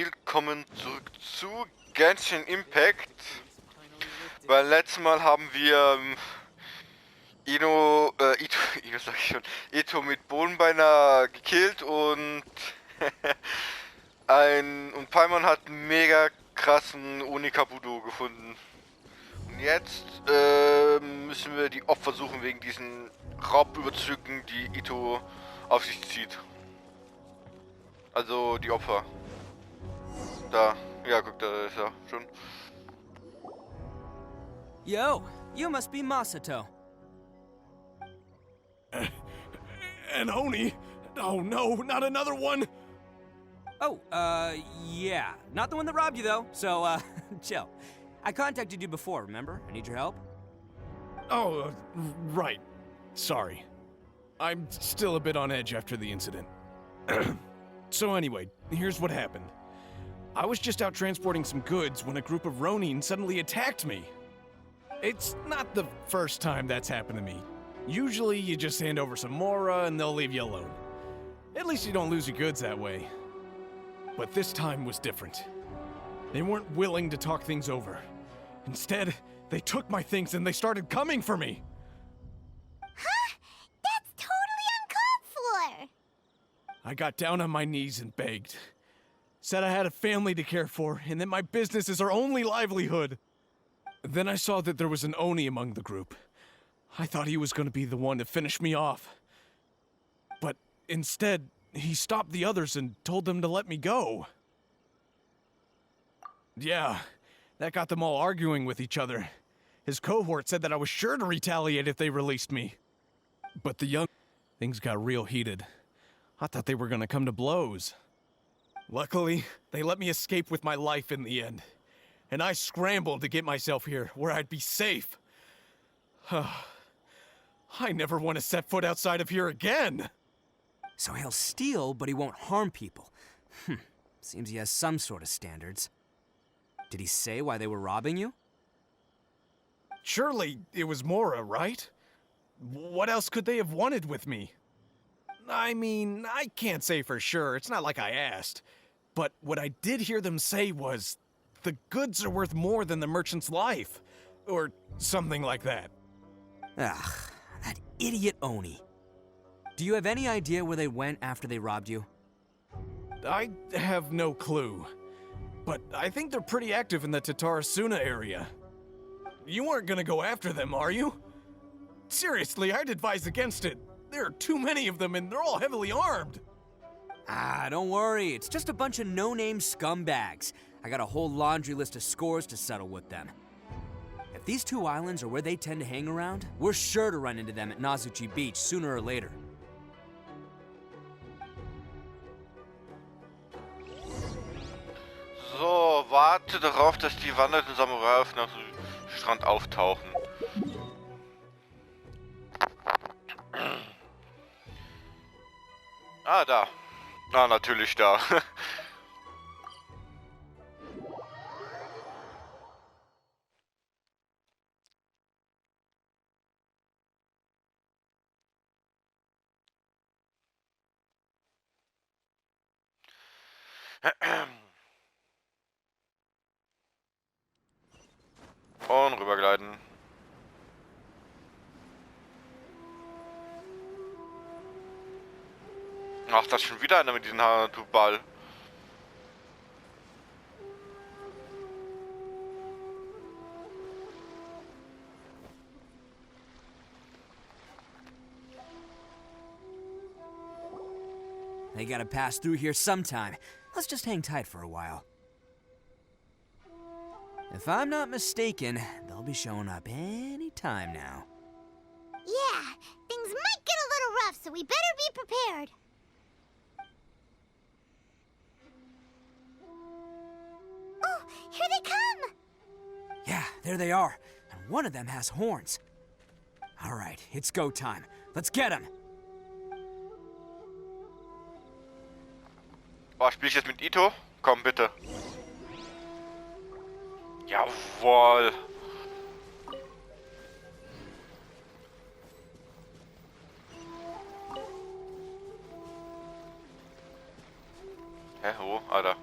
willkommen zurück zu Genshin Impact. Beim letzten Mal haben wir Ito mit Bohnen beinahe gekillt und Paimon hat einen mega krassen Onikabudo gefunden. Und jetzt müssen wir die Opfer suchen wegen diesen Raubüberzügen, die Ito auf sich zieht. Also die Opfer. Da. Ja, guck, da ist er schon. Yo, you must be Masato. An Oni? Oh no, not another one! Oh, yeah. Not the one that robbed you, though, so, chill. I contacted you before, remember? I need your help. Oh, right. Sorry. I'm still a bit on edge after the incident. So anyway, here's what happened. I was just out transporting some goods when a group of Ronin suddenly attacked me. It's not the first time that's happened to me. Usually you just hand over some Mora and they'll leave you alone. At least you don't lose your goods that way. But this time was different. They weren't willing to talk things over. Instead, they took my things and they started coming for me. Huh? That's totally uncalled for! I got down on my knees and begged. Said I had a family to care for and that my business is our only livelihood. Then I saw that there was an Oni among the group. I thought he was going to be the one to finish me off. But instead, he stopped the others and told them to let me go. Yeah, that got them all arguing with each other. His cohort said that I was sure to retaliate if they released me. But the young... Things got real heated. I thought they were going to come to blows. Luckily, they let me escape with my life in the end. And I scrambled to get myself here, where I'd be safe. I never want to set foot outside of here again! So he'll steal, but he won't harm people. Seems he has some sort of standards. Did he say why they were robbing you? Surely it was Mora, right? What else could they have wanted with me? I mean, I can't say for sure, it's not like I asked. But what I did hear them say was, the goods are worth more than the merchant's life. Or something like that. Ugh, that idiot Oni. Do you have any idea where they went after they robbed you? I have no clue. But I think they're pretty active in the Tatarasuna area. You weren't gonna go after them, are you? Seriously, I'd advise against it. There are too many of them and they're all heavily armed. Ah, don't worry. It's just a bunch of no-name scumbags. I got a whole laundry list of scores to settle with them. If these two islands are where they tend to hang around, we're sure to run into them at Nazuchi Beach sooner or later. So, warte darauf, dass die wandernden Samurai auf dem Strand auftauchen. Ah, da. Ah, natürlich da. Und rübergleiten. Ach, das ist schon wieder einer mit diesem Ball. They gotta pass through here sometime. Let's just hang tight for a while. If I'm not mistaken, they'll be showing up any time now. Yeah, things might get a little rough, so we better be prepared. Oh, here they come! Yeah, there they are. And one of them has horns. All right, it's go time. Let's get him. Oh, spiel ich jetzt mit Ito? Komm, bitte. Jawohl. Hä, wo? Ah, da.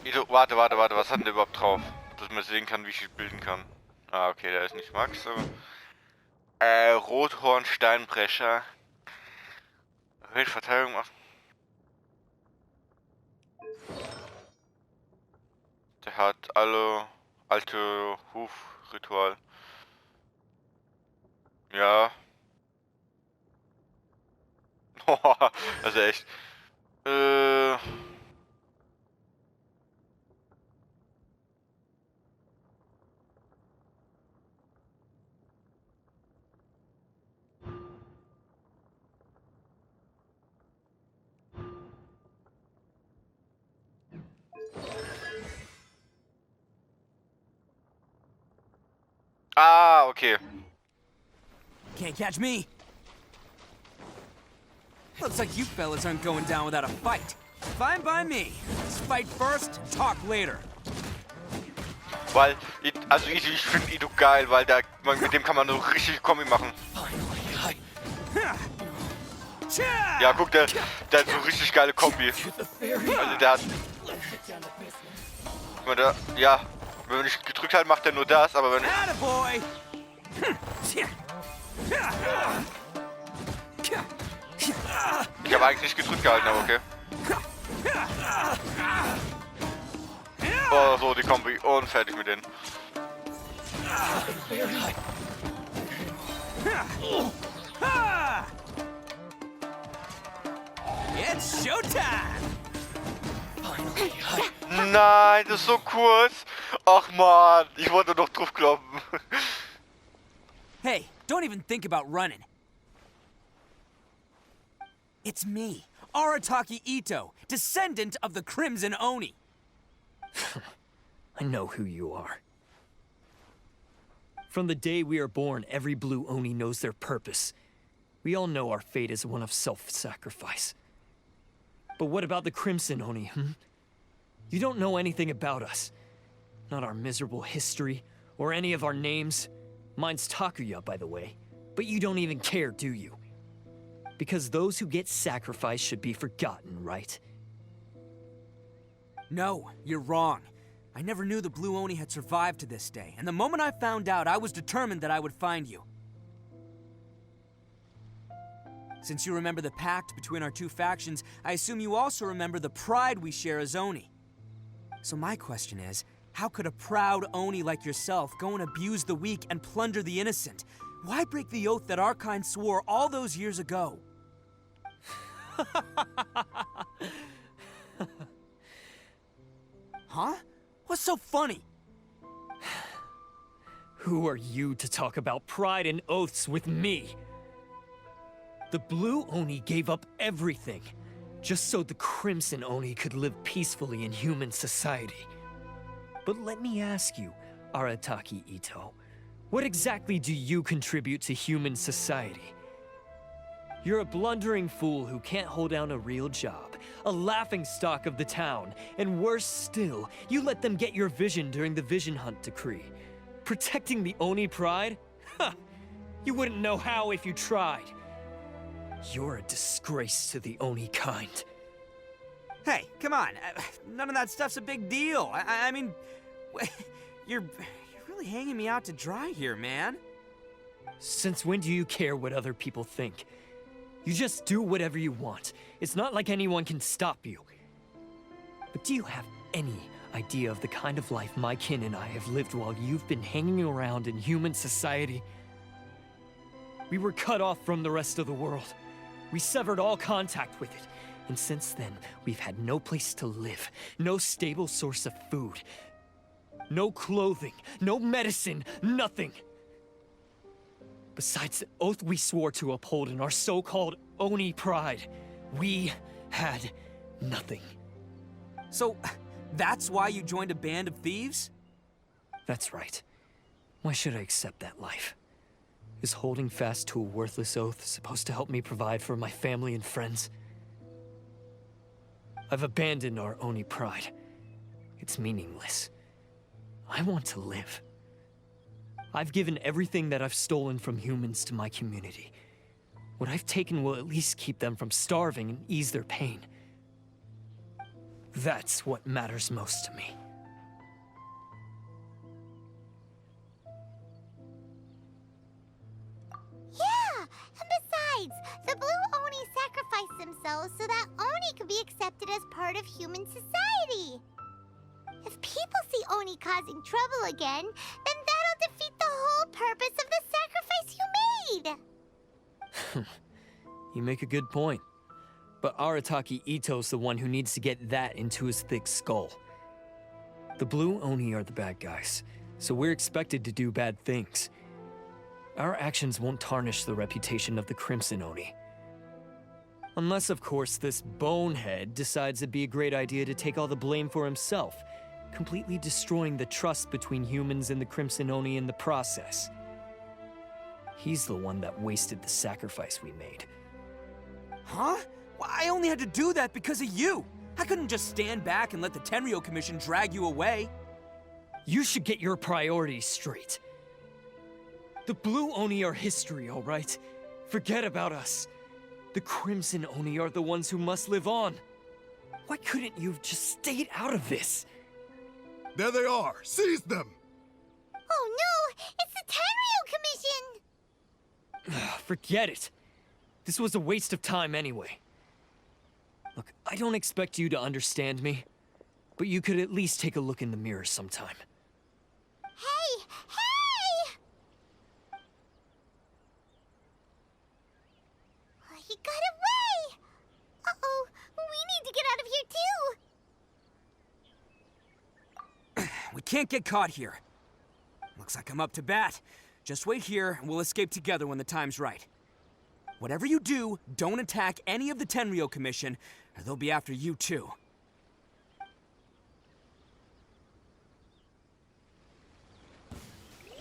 Ito, warte, was hat denn der überhaupt drauf? Dass man sehen kann, wie ich ihn bilden kann. Ah, okay, der ist nicht Max, aber... Rothorn-Steinbrecher. Erhöht Verteidigung macht. Der hat alle alte Hufritual. Ja. Also echt. Ah, okay. Can't catch me. Looks like you fellas aren't going down without a fight. Fine by me. Let's fight first, talk later. Weil, also ich finde Ito geil, weil mit dem kann man so richtig Kombi machen. Ja, guck, der hat so richtig geile Kombi. Also der hat... Ja, wenn man nicht gedrückt hat, macht er nur das, aber wenn... Attaboy! Ich habe eigentlich nicht gedrückt gehalten, aber okay. Oh, so die Kombi und fertig mit denen. It's showtime! Nein, das ist so kurz. Ach man, ich wollte doch drauf kloppen. Hey, don't even think about running. It's me, Arataki Ito, descendant of the Crimson Oni. I know who you are. From the day we are born, every blue Oni knows their purpose. We all know our fate is one of self-sacrifice. But what about the Crimson Oni, You don't know anything about us. Not our miserable history, or any of our names. Mine's Takuya, by the way. But you don't even care, do you? Because those who get sacrificed should be forgotten, right? No, you're wrong. I never knew the Blue Oni had survived to this day, and the moment I found out, I was determined that I would find you. Since you remember the pact between our two factions, I assume you also remember the pride we share as Oni. So my question is, how could a proud Oni like yourself go and abuse the weak and plunder the innocent? Why break the oath that our kind swore all those years ago? Huh? What's so funny? Who are you to talk about pride and oaths with me? The Blue Oni gave up everything, just so the Crimson Oni could live peacefully in human society. But let me ask you, Arataki Ito, what exactly do you contribute to human society? You're a blundering fool who can't hold down a real job, a laughingstock of the town, and worse still, you let them get your vision during the Vision Hunt decree. Protecting the Oni pride? Ha! You wouldn't know how if you tried. You're a disgrace to the Oni kind. Hey, come on. None of that stuff's a big deal. I mean, you're really hanging me out to dry here, man. Since when do you care what other people think? You just do whatever you want. It's not like anyone can stop you. But do you have any idea of the kind of life my kin and I have lived while you've been hanging around in human society? We were cut off from the rest of the world. We severed all contact with it. And since then, we've had no place to live, no stable source of food, no clothing, no medicine, nothing. Besides the oath we swore to uphold in our so-called Oni pride, we had nothing. So, that's why you joined a band of thieves? That's right. Why should I accept that life? Is holding fast to a worthless oath supposed to help me provide for my family and friends? I've abandoned our Oni pride. It's meaningless. I want to live. I've given everything that I've stolen from humans to my community. What I've taken will at least keep them from starving and ease their pain. That's what matters most to me. Yeah, and besides, the Blue Oni sacrificed themselves so that Oni could be accepted as part of human society. If people see Oni causing trouble again, then that'll defeat the whole purpose of the sacrifice you made. You make a good point. But Arataki Ito's the one who needs to get that into his thick skull. The Blue Oni are the bad guys, so we're expected to do bad things. Our actions won't tarnish the reputation of the Crimson Oni. Unless, of course, this bonehead decides it'd be a great idea to take all the blame for himself, completely destroying the trust between humans and the Crimson Oni in the process. He's the one that wasted the sacrifice we made. Huh? Well, I only had to do that because of you. I couldn't just stand back and let the Tenryo Commission drag you away. You should get your priorities straight. The Blue Oni are history, all right? Forget about us. The Crimson Oni are the ones who must live on. Why couldn't you have just stayed out of this? There they are! Seize them! Oh no! It's the Tenryo Commission! Forget it. This was a waste of time anyway. Look, I don't expect you to understand me, but you could at least take a look in the mirror sometime. Hey! Hey! He got away! Uh-oh, we need to get out of here too! We can't get caught here. Looks like I'm up to bat. Just wait here, and we'll escape together when the time's right. Whatever you do, don't attack any of the Tenryo Commission, or they'll be after you too.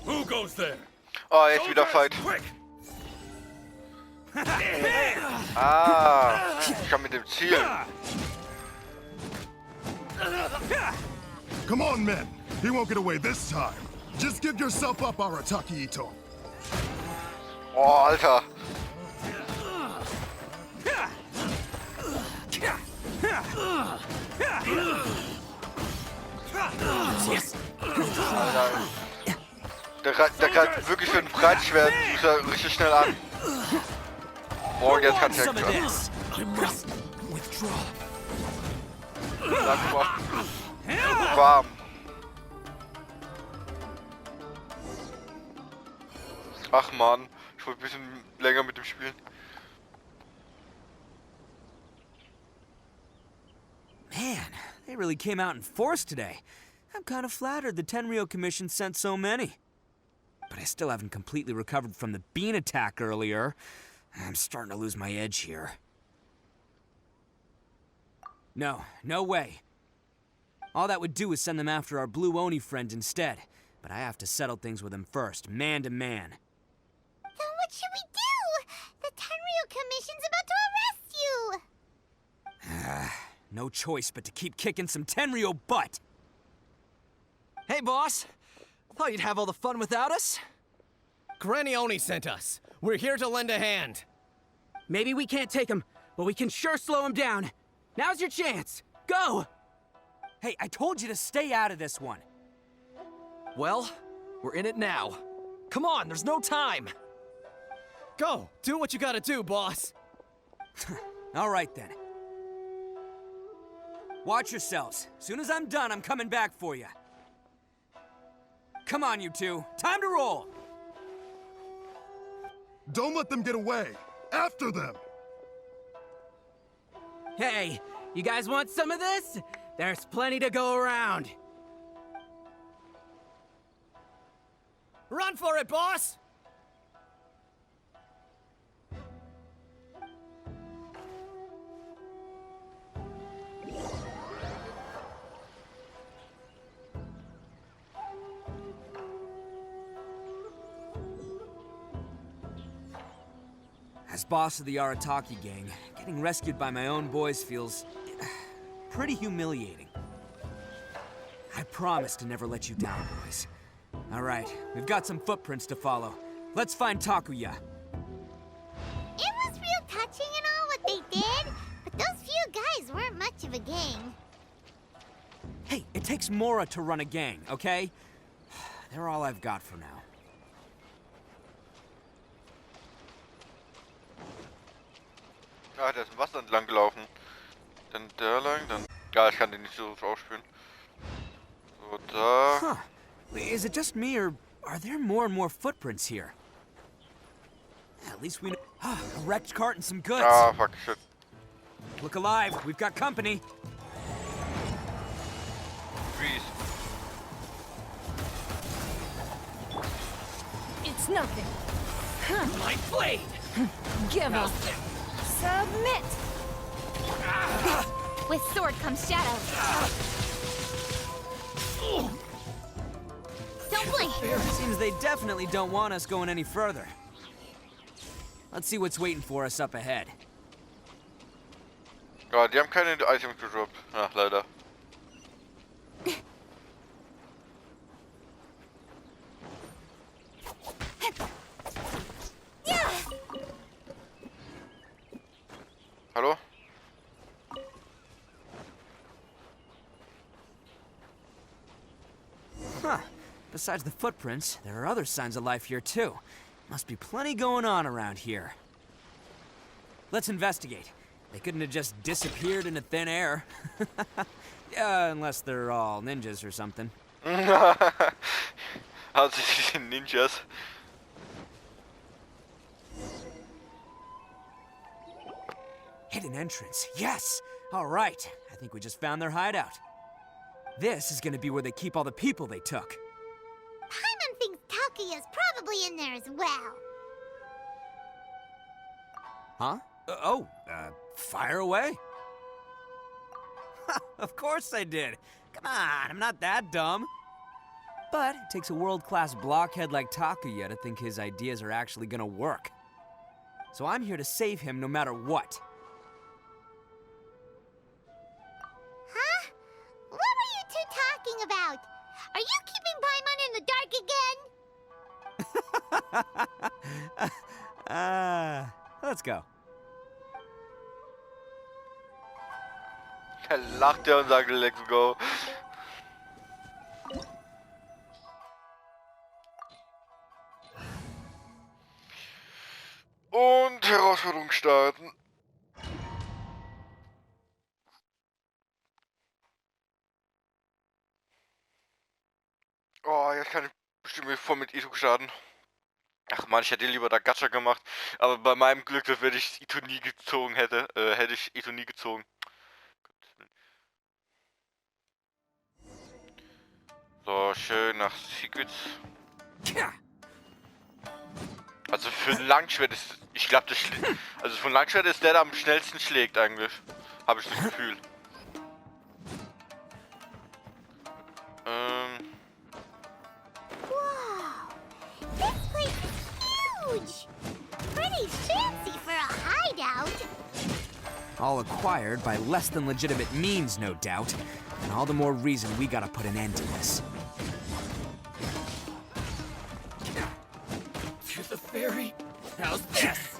Who goes there? Oh, jetzt wieder Fight. Quick! Ah, ich kann mit dem zielen. Come on, men! He won't get away this time! Just give yourself up, Arataki Ito! Oh, Alter. Alter. Der greift wirklich für ein Breitschwert richtig schnell an. Oh, jetzt kann's ja warm. Ach man, ich wollte ein bisschen länger mit dem spielen. Man, they really came out in force today. I'm kind of flattered the Tenryo Commission sent so many. But I still haven't completely recovered from the bean attack earlier. I'm starting to lose my edge here. No way. All that would do is send them after our Blue Oni friend instead. But I have to settle things with him first, man to man. Then what should we do? The Tenryo Commission's about to arrest you! No choice but to keep kicking some Tenryo butt. Hey, boss. Thought you'd have all the fun without us? Granny Oni sent us. We're here to lend a hand. Maybe we can't take him, but we can sure slow him down. Now's your chance. Go! Hey, I told you to stay out of this one. Well, we're in it now. Come on, there's no time. Go! Do what you gotta do, boss. All right, then. Watch yourselves. Soon as I'm done, I'm coming back for you. Come on, you two. Time to roll! Don't let them get away! After them! Hey, you guys want some of this? There's plenty to go around. Run for it, boss! As boss of the Arataki gang, getting rescued by my own boys feels pretty humiliating. I promise to never let you down, boys. All right, we've got some footprints to follow. Let's find Takuya. It was real touching and all what they did, but those few guys weren't much of a gang. Hey, it takes Mora to run a gang, okay? They're all I've got for now. Ah, der ist im Wasser entlang gelaufen. Dann der lang, dann... Ja, ich kann den nicht so aufspüren. So, da... Huh. Is it just me, or are there more and more footprints here? At least we know... a wrecked cart and some goods. Ah, fuck, shit. Look alive, we've got company. Freeze. It's nothing. My blade! Give up. Submit. With sword comes shadow. Don't blink. Seems they definitely don't want us going any further. Let's see what's waiting for us up ahead. Ja, die haben keine Items gedroppt. Ach, leider. Hallo? Huh. Besides the footprints, there are other signs of life here too. Must be plenty going on around here. Let's investigate. They couldn't have just disappeared into thin air. Yeah, unless they're all ninjas or something. Hauptsächlich Ninjas. Hidden entrance, yes! All right, I think we just found their hideout. This is gonna be where they keep all the people they took. Paimon thinks Takuya's probably in there as well. Huh? Fire away? Of course I did. Come on, I'm not that dumb. But it takes a world-class blockhead like Takuya to think his ideas are actually gonna work. So I'm here to save him no matter what. Huh? What were you two talking about? Are you keeping Paimon in the dark again? Let's go. Er lacht ja und sagt, let's go. Und Herausforderung starten. Oh, jetzt kann ich bestimmt voll mit Ito starten. Ach man, ich hätte lieber da Gacha gemacht. Aber bei meinem Glück, dass wenn ich Ito nie gezogen hätte, hätte ich Ito nie gezogen. So, schön nach Secrets. Also für ein Langschwert ist, ich glaube, also für ein Langschwert ist der am schnellsten schlägt eigentlich. Habe ich das Gefühl. Wow, this place is huge. Pretty fancy for a hideout. All acquired by less than legitimate means, no doubt. And all the more reason we gotta put an end to this. To the ferry. How's this?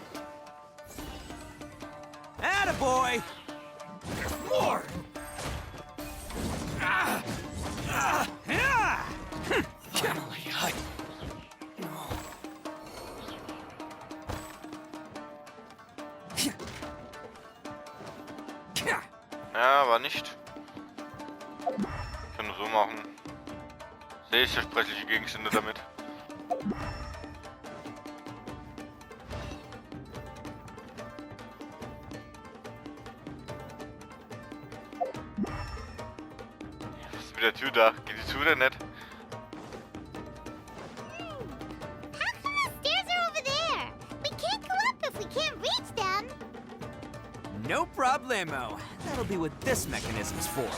Attaboy! There's more! Finally, Ja, aber nicht. Ich kann nur so machen. Sehe ich versprechliche Gegenstände damit. Was ist mit der Tür da? Geht die Tür denn nicht? How come the stairs are over there? We can't go up if we can't reach them. No problemo. That'll be what this mechanism's for.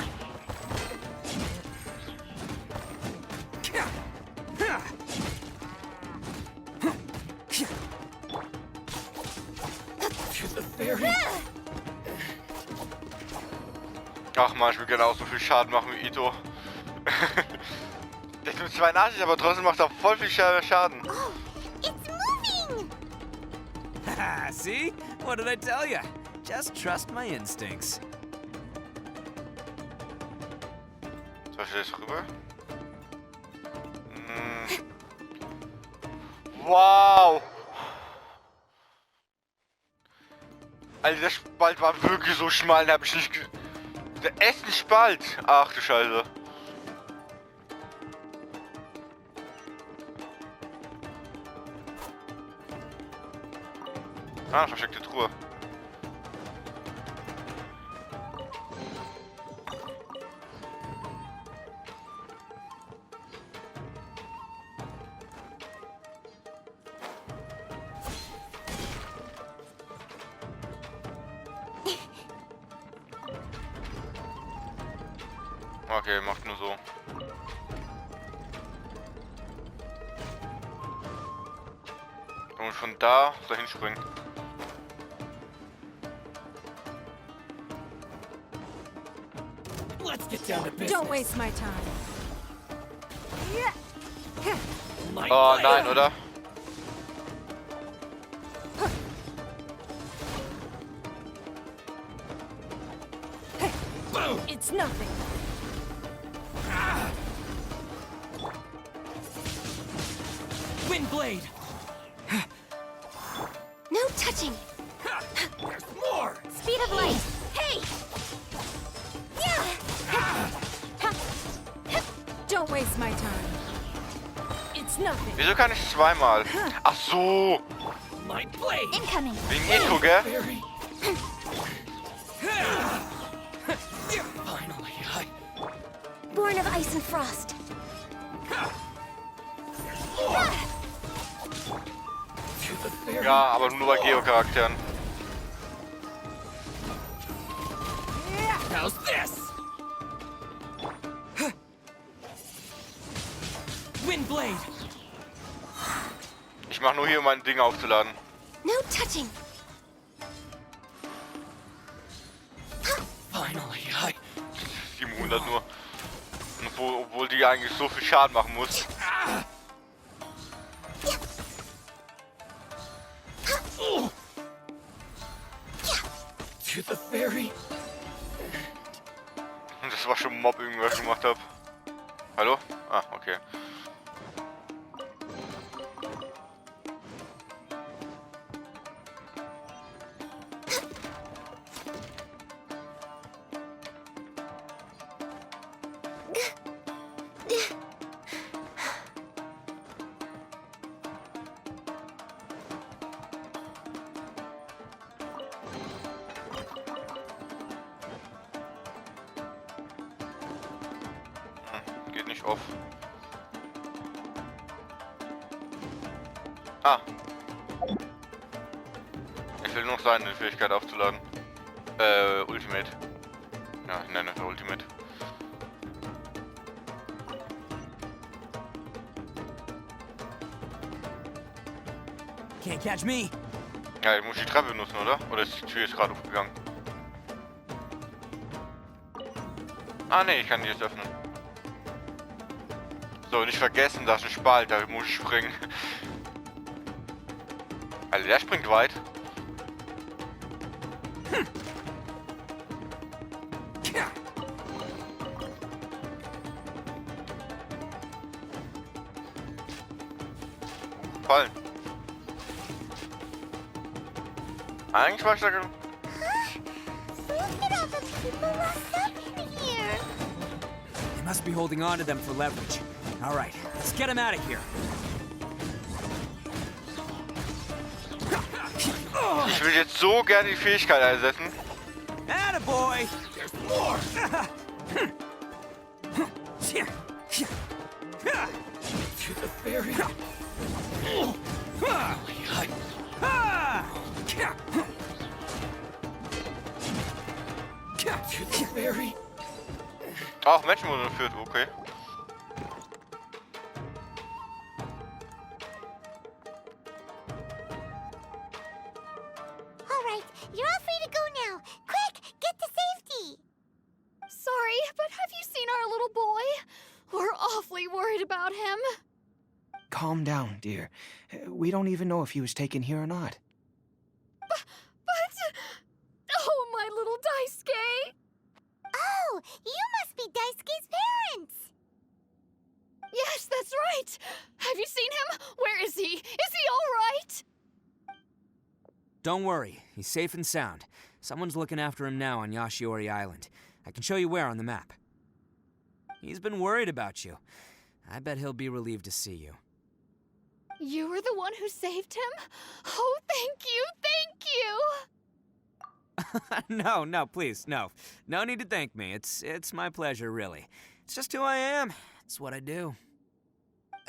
to the ferry. Ach man, ich will gerne auch so viel Schaden machen wie Ito. Der tut 82, aber trotzdem macht er voll viel Schaden. Oh, it's moving. See? What did I tell you? Just trust my instincts. Vielleicht ist rüber. Wow! Alter, der Spalt war wirklich so schmal, den hab ich nicht der ist ein Spalt! Ach du Scheiße. Ah, versteckte Truhe. Okay, macht nur so. Und von da dahin springen. Let's get down to business. Don't waste my time. Oh nein, oder? It's nothing. Wind blade. No touching. There's more. Speed of light. Hey! Don't waste my time. It's nothing. Wieso kann ich zweimal? Ach so! My blade. Incoming. Wegen Eco, gell? Very. Finally, Born of ice and frost. to the very. Ja, aber nur bei Geo-Charakteren. How's this? Wind blade. Ich mach nur hier, um mein Ding aufzuladen. No touching. Finally, 700 nur. Und obwohl die eigentlich so viel Schaden machen muss. To the very. Und das war schon Mob irgendwas gemacht hab. Hallo? Ah, okay. Geht nicht auf. Ah. Ich will noch seine Fähigkeit aufzuladen. Ultimate. Ja, ich nenne es Ultimate. Can't catch me. Ja, ich muss die Treppe benutzen, oder? Oder ist die Tür jetzt gerade aufgegangen? Ah ne, ich kann die jetzt öffnen. So, nicht vergessen, da ist ein Spalt, da muss ich springen. Alter, der springt weit. Fallen. Eigentlich war ich da... Look at all the people locked up in here. They must be holding on to them for leverage. All right, let's get them out of here. Ich will jetzt so gerne die Fähigkeit einsetzen. Attaboy! There's more. To the very. To the very. Auch Menschenmodell führt, okay. All right, you're all free to go now. Quick, get to safety. Sorry, but have you seen our little boy? We're awfully worried about him. Calm down, dear. We don't even know if he was taken here or not. But... Oh, my little Daisuke! Oh, you must be be Daisuke's parents! Yes, that's right! Have you seen him? Where is he? Is he alright? Don't worry, he's safe and sound. Someone's looking after him now on Yashiori Island. I can show you where on the map. He's been worried about you. I bet he'll be relieved to see you. You were the one who saved him? Oh, thank you, thank you! No, please, no. No need to thank me. It's my pleasure, really. It's just who I am. It's what I do.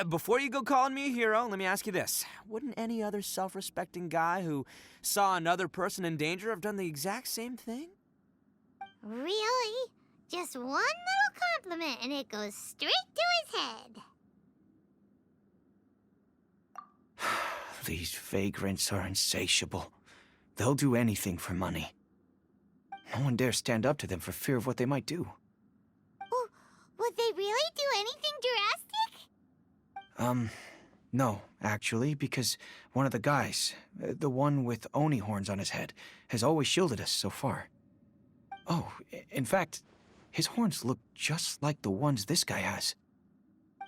Before you go calling me a hero, let me ask you this. Wouldn't any other self-respecting guy who saw another person in danger have done the exact same thing? Really? Just one little compliment and it goes straight to his head. These vagrants are insatiable. They'll do anything for money. No one dares stand up to them for fear of what they might do. Well, would they really do anything drastic? No, actually, because one of the guys, the one with Oni horns on his head, has always shielded us so far. Oh, in fact, his horns look just like the ones this guy has.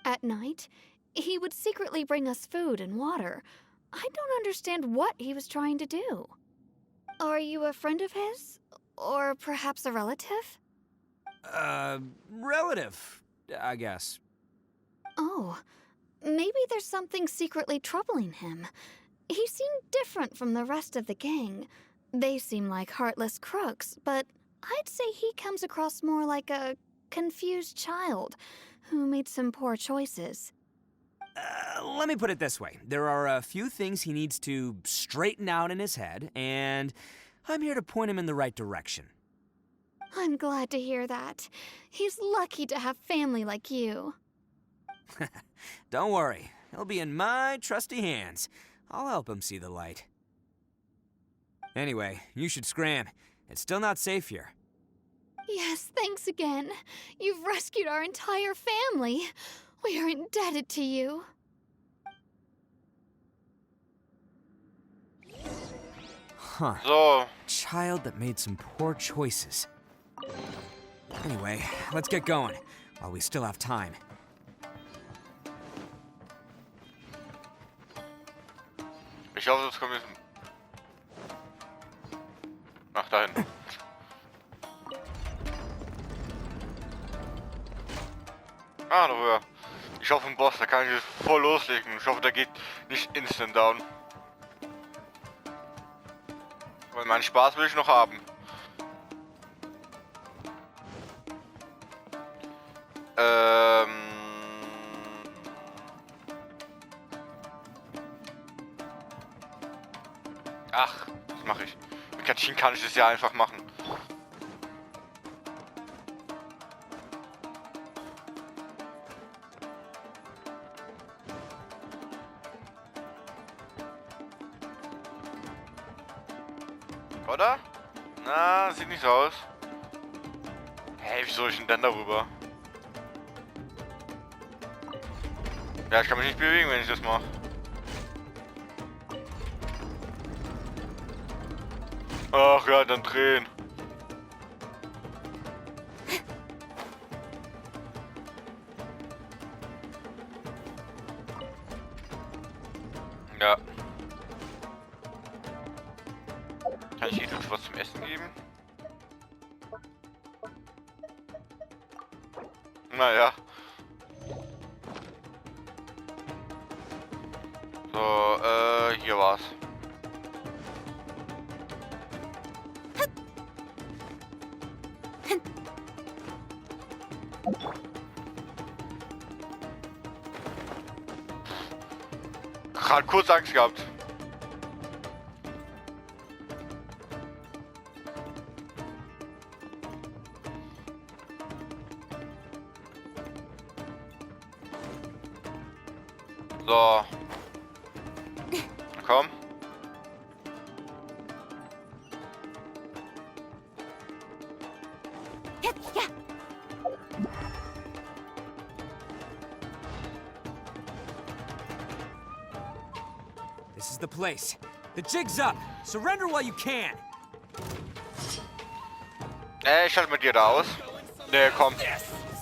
At night, he would secretly bring us food and water. I don't understand what he was trying to do. Are you a friend of his? Or perhaps a relative? Relative, I guess. Oh, maybe there's something secretly troubling him. He seemed different from the rest of the gang. They seem like heartless crooks, but I'd say he comes across more like a confused child who made some poor choices. Let me put it this way. There are a few things he needs to straighten out in his head, and I'm here to point him in the right direction. I'm glad to hear that. He's lucky to have family like you. Don't worry. He'll be in my trusty hands. I'll help him see the light. Anyway, you should scram. It's still not safe here. Yes, thanks again. You've rescued our entire family. We are indebted to you. Huh. So, Child that made some poor choices. Anyway, let's get going, while we still have time. ich hoffe, das kommt jetzt... Ach, da hinten. Ah, darüber. Ich hoffe, ein Boss, da kann ich jetzt voll loslegen. Ich hoffe, der geht nicht instant down. Weil meinen Spaß will ich noch haben. Ach, das mache ich. Mit Katschin kann ich das ja einfach machen. Oder? Na, sieht nicht so aus. Hey, wie soll ich denn darüber? Ja, ich kann mich nicht bewegen, wenn ich das mache. Ach ja, dann drehen. Ja. Kann ich Idus was zum Essen geben? Naja. So, hier war's. Gerade kurz Angst gehabt. So. Komm. This is the place. The jig's up. Surrender while you can. Ich halte mit dir da aus. Nee, komm.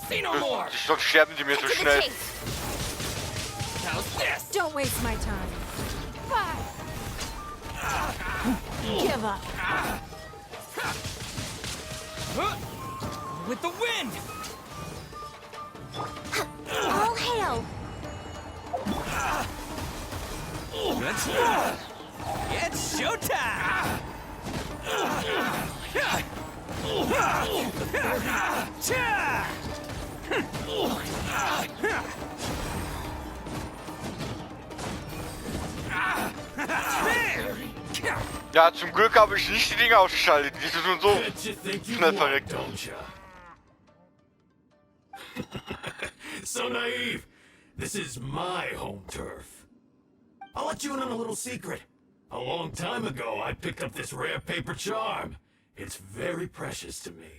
See no more! Sonst sterben die mir so schnell. How's this? Don't waste my time. Give up. With the wind! All hail! Let's go! It's showtime! Ja, zum Glück habe ich nicht die Dinge ausgeschaltet. Die sind schon so schnell verreckt. So naive. This is my home turf. I'll let you in on a little secret. A long time ago, I picked up this rare paper charm. It's very precious to me.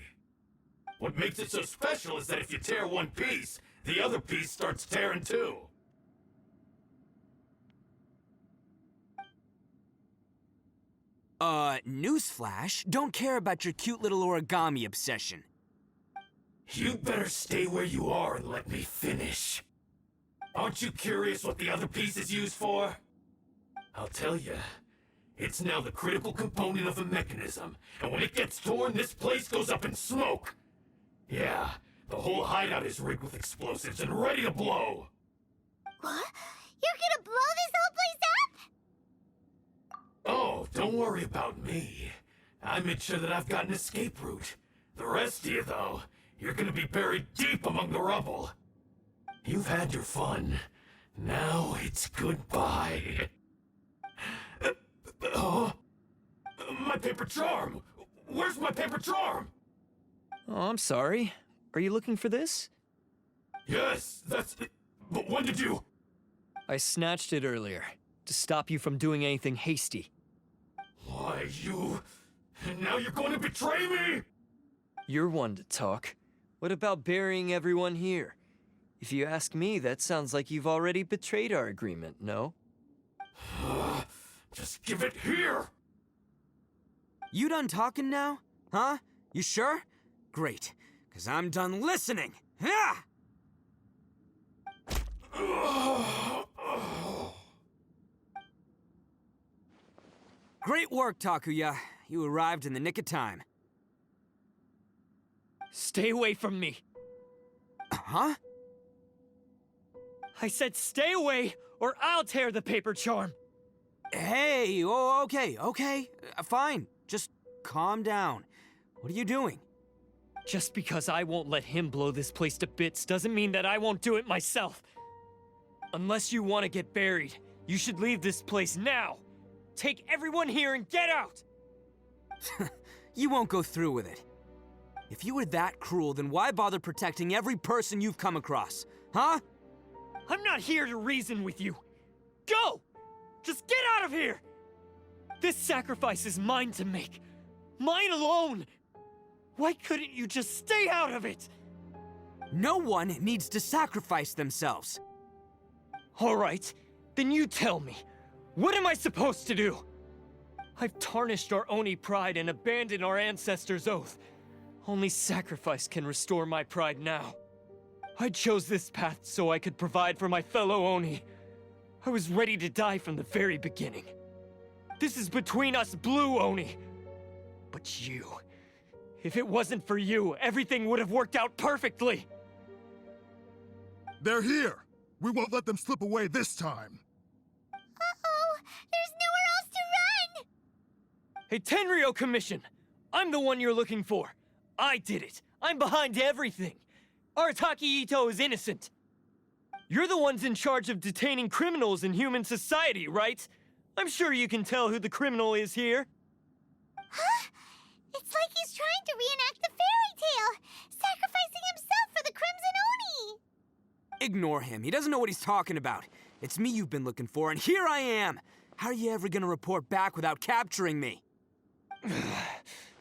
What makes it so special is that if you tear one piece, the other piece starts tearing too. Newsflash, don't care about your cute little origami obsession. You'd better stay where you are and let me finish. Aren't you curious what the other piece is used for? I'll tell you. It's now the critical component of a mechanism, and when it gets torn, this place goes up in smoke. Yeah, the whole hideout is rigged with explosives and ready to blow. What? You're gonna blow this whole place up? Oh, don't worry about me. I made sure that I've got an escape route. The rest of you, though, you're gonna be buried deep among the rubble. You've had your fun. Now it's goodbye. My paper charm! Where's my paper charm? Oh, I'm sorry. Are you looking for this? Yes, that's it. But when did you... I snatched it earlier, to stop you from doing anything hasty. Why, you... Now you're going to betray me? You're one to talk. What about burying everyone here? If you ask me, that sounds like you've already betrayed our agreement, no? Just give it here! You done talking now? Huh? You sure? Great, because I'm done listening. Ah! Great work, Takuya. You arrived in the nick of time. Stay away from me. Huh? I said stay away, or I'll tear the paper charm. Hey, oh, okay. Fine. Just calm down. What are you doing? Just because I won't let him blow this place to bits doesn't mean that I won't do it myself. Unless you want to get buried, you should leave this place now. Take everyone here and get out! You won't go through with it. If you were that cruel, then why bother protecting every person you've come across? Huh? I'm not here to reason with you. Go! Just get out of here! This sacrifice is mine to make. Mine alone! Why couldn't you just stay out of it? No one needs to sacrifice themselves. All right, then you tell me. What am I supposed to do? I've tarnished our Oni pride and abandoned our ancestors' oath. Only sacrifice can restore my pride now. I chose this path so I could provide for my fellow Oni. I was ready to die from the very beginning. This is between us Blue Oni. But you... If it wasn't for you, everything would have worked out perfectly! They're here! We won't let them slip away this time! Uh-oh! There's nowhere else to run! Hey, Tenryo Commission! I'm the one you're looking for. I did it. I'm behind everything. Arataki Ito is innocent. You're the ones in charge of detaining criminals in human society, right? I'm sure you can tell who the criminal is here. Huh? It's like he's trying to reenact the fairy tale, sacrificing himself for the Crimson Oni! Ignore him. He doesn't know what he's talking about. It's me you've been looking for, and here I am! How are you ever gonna report back without capturing me?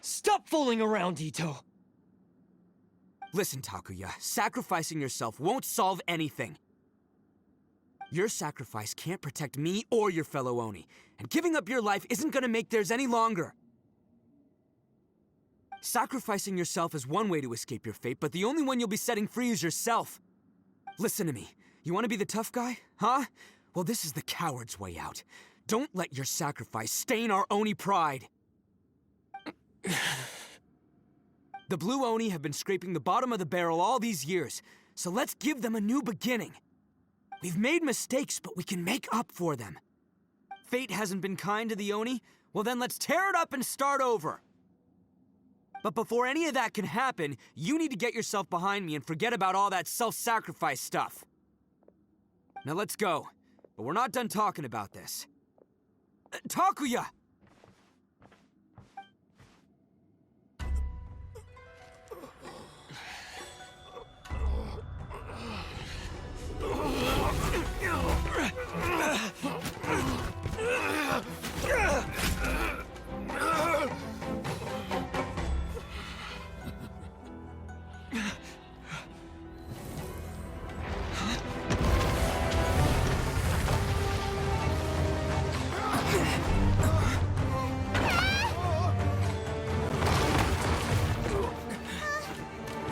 Stop fooling around, Ito! Listen, Takuya, sacrificing yourself won't solve anything. Your sacrifice can't protect me or your fellow Oni, and giving up your life isn't gonna make theirs any longer. Sacrificing yourself is one way to escape your fate, but the only one you'll be setting free is yourself. Listen to me. You want to be the tough guy? Huh? Well, this is the coward's way out. Don't let your sacrifice stain our Oni pride. The Blue Oni have been scraping the bottom of the barrel all these years, so let's give them a new beginning. We've made mistakes, but we can make up for them. Fate hasn't been kind to the Oni? Well then let's tear it up and start over. But before any of that can happen, you need to get yourself behind me and forget about all that self-sacrifice stuff. Now let's go. But we're not done talking about this. Takuya!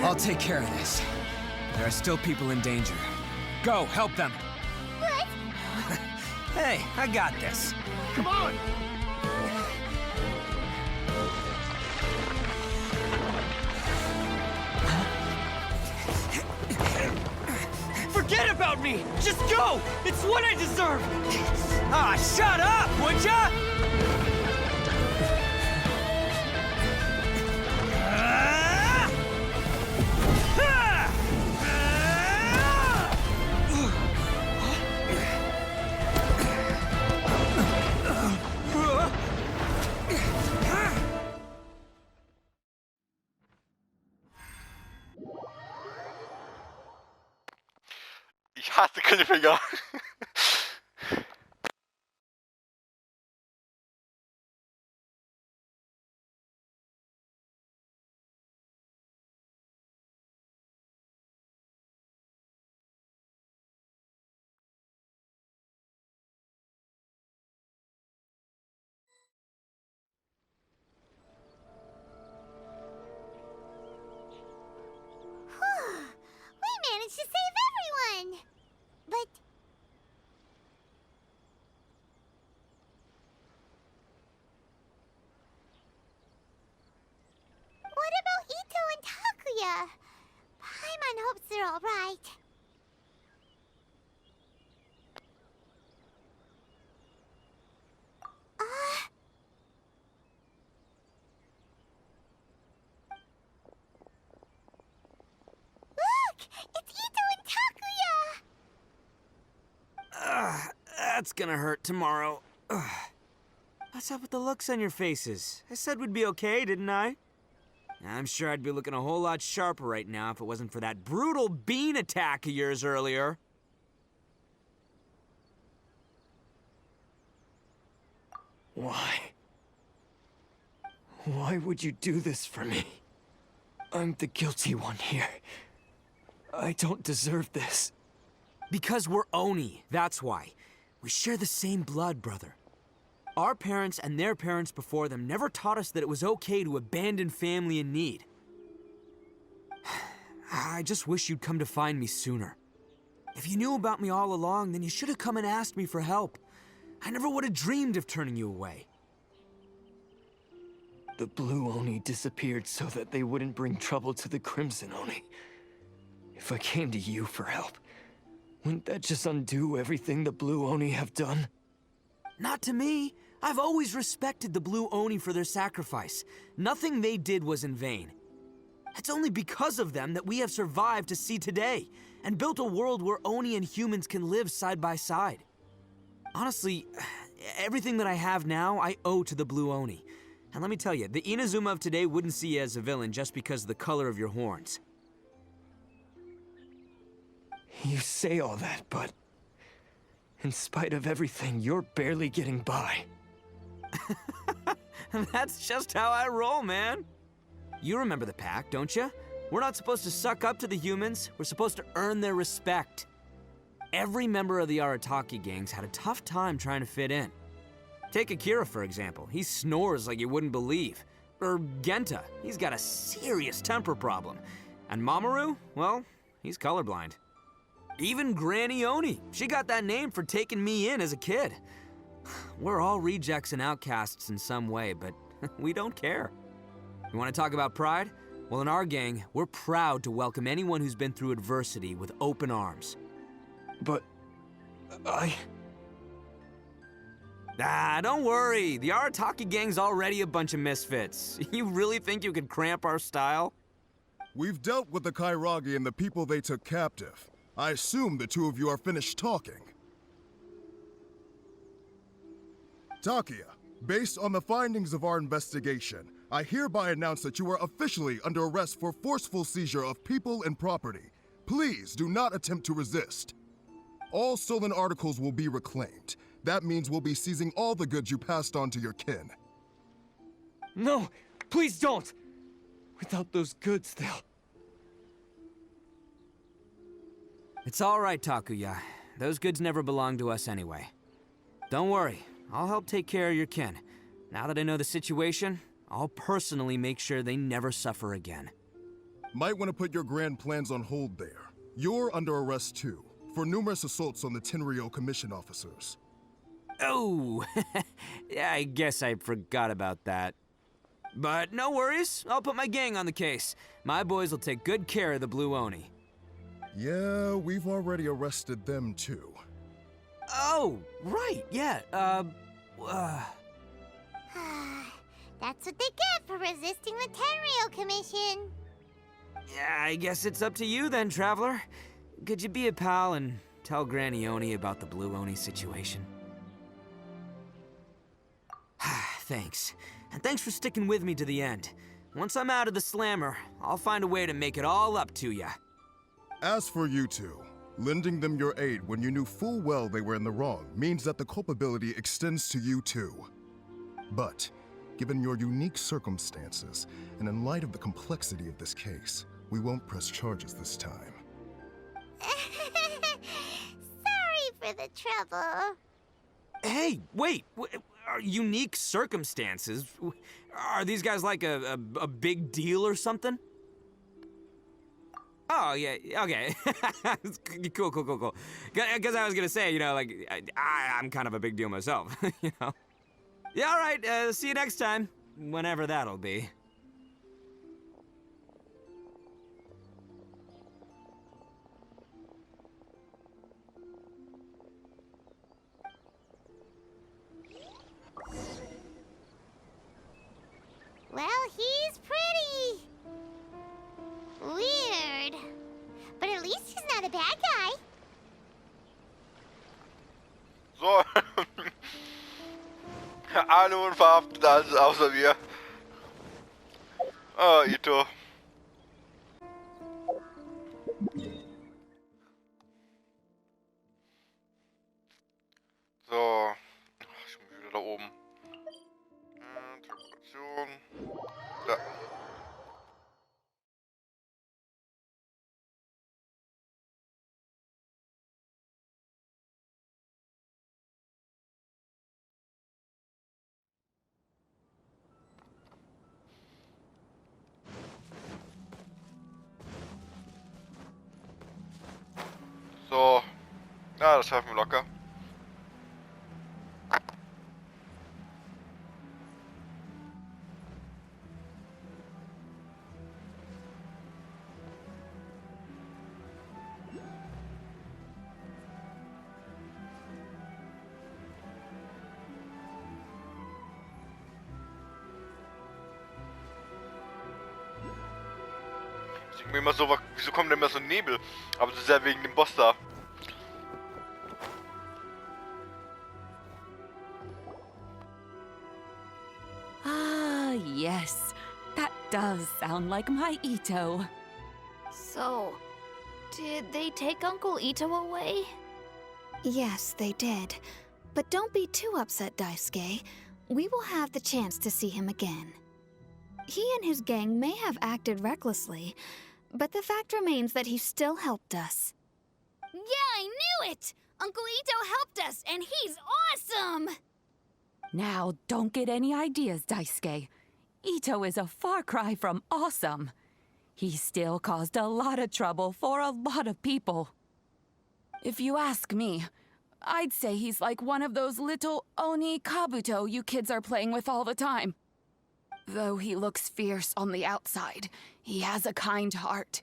I'll take care of this. There are still people in danger. Go, help them. What? Hey, I got this. Come on! Forget about me! Just go! It's what I deserve! Ah, shut up, would ya? Ich hasse Cliffhanger. We managed to save everyone! But... what about Ito and Takuya? Paimon hopes they're alright. Look! It's Ito and Takuya! That's gonna hurt tomorrow. What's up with the looks on your faces? I said we'd be okay, didn't I? I'm sure I'd be looking a whole lot sharper right now if it wasn't for that brutal bean attack of yours earlier. Why? Why would you do this for me? I'm the guilty one here. I don't deserve this. Because we're Oni, that's why. We share the same blood, brother. Our parents and their parents before them never taught us that it was okay to abandon family in need. I just wish you'd come to find me sooner. If you knew about me all along, then you should have come and asked me for help. I never would have dreamed of turning you away. The Blue Oni disappeared so that they wouldn't bring trouble to the Crimson Oni. If I came to you for help, wouldn't that just undo everything the Blue Oni have done? Not to me. I've always respected the Blue Oni for their sacrifice. Nothing they did was in vain. It's only because of them that we have survived to see today, and built a world where Oni and humans can live side by side. Honestly, everything that I have now, I owe to the Blue Oni. And let me tell you, the Inazuma of today wouldn't see you as a villain just because of the color of your horns. You say all that, but in spite of everything, you're barely getting by. That's just how I roll, man. You remember the pact, don't you? We're not supposed to suck up to the humans. We're supposed to earn their respect. Every member of the Arataki gangs had a tough time trying to fit in. Take Akira, for example. He snores like you wouldn't believe. Or Genta, he's got a serious temper problem. And Mamoru, well, he's colorblind. Even Granny Oni, she got that name for taking me in as a kid. We're all rejects and outcasts in some way, but we don't care. You want to talk about pride? Well, in our gang, we're proud to welcome anyone who's been through adversity with open arms. But Don't worry. The Arataki gang's already a bunch of misfits. You really think you could cramp our style? We've dealt with the Kairagi and the people they took captive. I assume the two of you are finished talking. Takia, based on the findings of our investigation, I hereby announce that you are officially under arrest for forceful seizure of people and property. Please do not attempt to resist. All stolen articles will be reclaimed. That means we'll be seizing all the goods you passed on to your kin. No, please don't! Without those goods, they'll... It's all right, Takuya. Those goods never belonged to us anyway. Don't worry, I'll help take care of your kin. Now that I know the situation, I'll personally make sure they never suffer again. Might want to put your grand plans on hold there. You're under arrest too, for numerous assaults on the Tenryo commission officers. Oh, yeah, I guess I forgot about that. But no worries, I'll put my gang on the case. My boys will take good care of the Blue Oni. Yeah, we've already arrested them too. Oh, right, yeah, That's what they get for resisting the Tenryo Commission. Yeah, I guess it's up to you then, Traveler. Could you be a pal and tell Granny Oni about the Blue Oni situation? Thanks. And thanks for sticking with me to the end. Once I'm out of the slammer, I'll find a way to make it all up to ya. As for you two, lending them your aid when you knew full well they were in the wrong means that the culpability extends to you too. But, given your unique circumstances, and in light of the complexity of this case, we won't press charges this time. Sorry for the trouble. Hey, wait! Unique circumstances? Are these guys like a big deal or something? Oh, yeah, okay. Cool. Because I was gonna say, you know, like, I'm kind of a big deal myself, you know? Yeah, all right, see you next time. Whenever that'll be. Well, he's pretty. Weird. But at least he's not a bad guy. So. Alle unverhaftet, alles außer wir. Oh, Ito. So. Ach, schon wieder da oben. Teleportation. Da. So. Ja, das schaffen wir locker. Ich denke mir immer so, wieso kommt denn immer so ein Nebel? Aber das ist ja wegen dem Boss da. Ah, yes. That does sound like my Ito. So, did they take Uncle Ito away? Yes, they did. But don't be too upset, Daisuke. We will have the chance to see him again. He and his gang may have acted recklessly, but the fact remains that he still helped us. Yeah, I knew it! Uncle Ito helped us, and he's awesome! Now, don't get any ideas, Daisuke. Ito is a far cry from awesome. He still caused a lot of trouble for a lot of people. If you ask me, I'd say he's like one of those little Oni Kabuto you kids are playing with all the time. Though he looks fierce on the outside, he has a kind heart.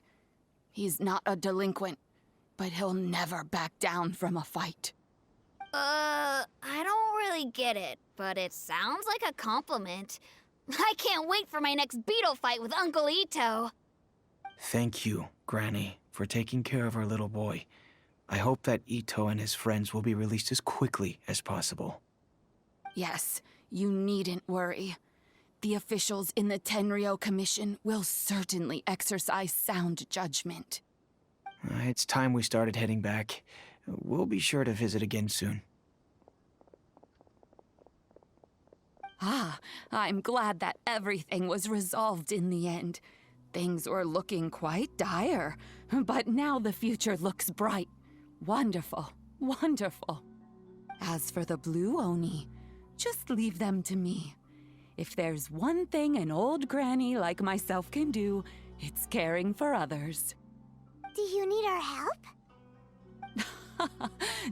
He's not a delinquent, but he'll never back down from a fight. I don't really get it, but it sounds like a compliment. I can't wait for my next beetle fight with Uncle Ito. Thank you, Granny, for taking care of our little boy. I hope that Ito and his friends will be released as quickly as possible. Yes, you needn't worry. The officials in the Tenryo Commission will certainly exercise sound judgment. It's time we started heading back. We'll be sure to visit again soon. Ah, I'm glad that everything was resolved in the end. Things were looking quite dire, but now the future looks bright. Wonderful, wonderful. As for the Blue Oni, just leave them to me. If there's one thing an old granny like myself can do, it's caring for others. Do you need our help?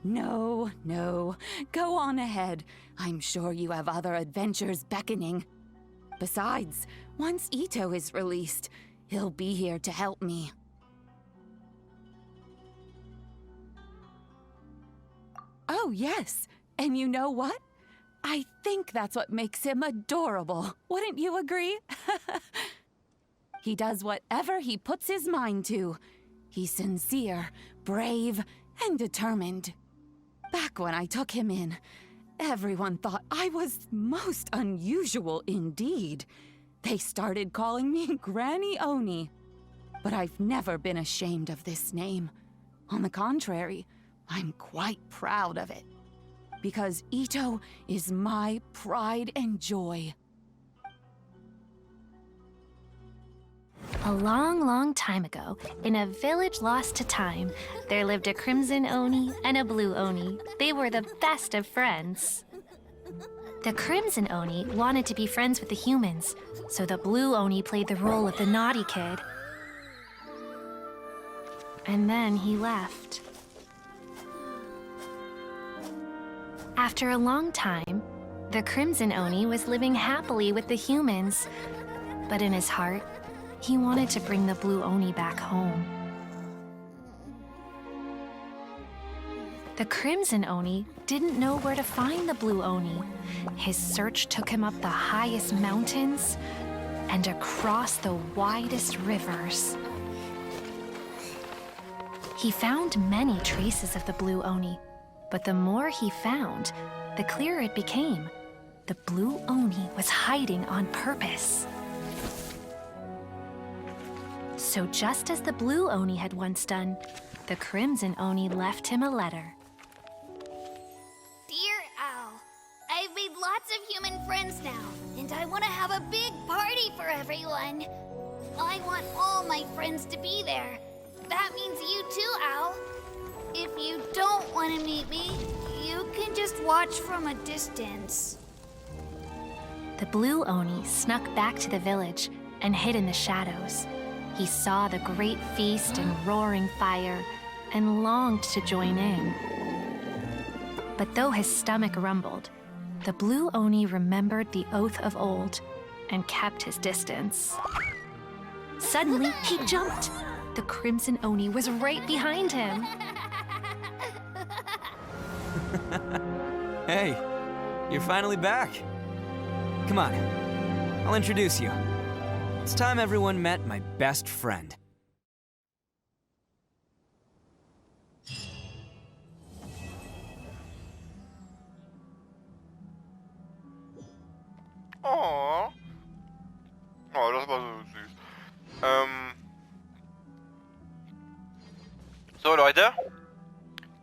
No, no. Go on ahead. I'm sure you have other adventures beckoning. Besides, once Ito is released, he'll be here to help me. Oh, yes. And you know what? I think that's what makes him adorable. Wouldn't you agree? He does whatever he puts his mind to. He's sincere, brave, and determined. Back when I took him in, everyone thought I was most unusual indeed. They started calling me Granny Oni. But I've never been ashamed of this name. On the contrary, I'm quite proud of it. Because Ito is my pride and joy. A long, long time ago, in a village lost to time, there lived a crimson Oni and a blue Oni. They were the best of friends. The crimson Oni wanted to be friends with the humans, so the blue Oni played the role of the naughty kid. And then he left. After a long time, the crimson Oni was living happily with the humans, but in his heart, he wanted to bring the blue Oni back home. The crimson Oni didn't know where to find the blue Oni. His search took him up the highest mountains and across the widest rivers. He found many traces of the blue Oni, but the more he found, the clearer it became. The blue Oni was hiding on purpose. So just as the blue Oni had once done, the crimson Oni left him a letter. Dear Owl, I've made lots of human friends now, and I want to have a big party for everyone. I want all my friends to be there. That means you too, Owl. If you don't want to meet me, you can just watch from a distance. The blue Oni snuck back to the village and hid in the shadows. He saw the great feast and roaring fire and longed to join in. But though his stomach rumbled, the blue Oni remembered the oath of old and kept his distance. Suddenly, he jumped. The crimson Oni was right behind him. Hey, you're finally back. Come on, I'll introduce you. It's time everyone met my best friend. Oh. Oh, das war so süß. So Leute,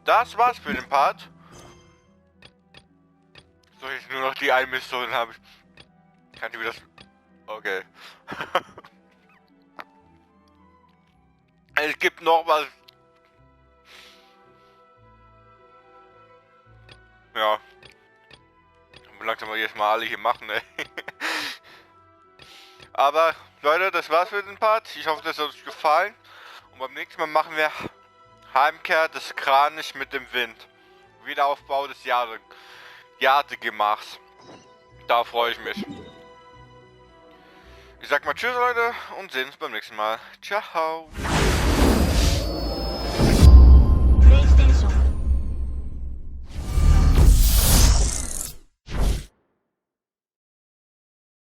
das war's für den Part. So, jetzt nur noch die eine Mission habe ich. Kann ich mir das... Okay. Es gibt noch was. Ja. Langsam mal jetzt mal alle hier machen, ey. Aber Leute, das war's für den Part. Ich hoffe, das hat euch gefallen. Und beim nächsten Mal machen wir Heimkehr des Kranich mit dem Wind. Wiederaufbau des Jadegemachs. Da freue ich mich. Ich sag mal tschüss Leute und sehen uns beim nächsten Mal. Ciao.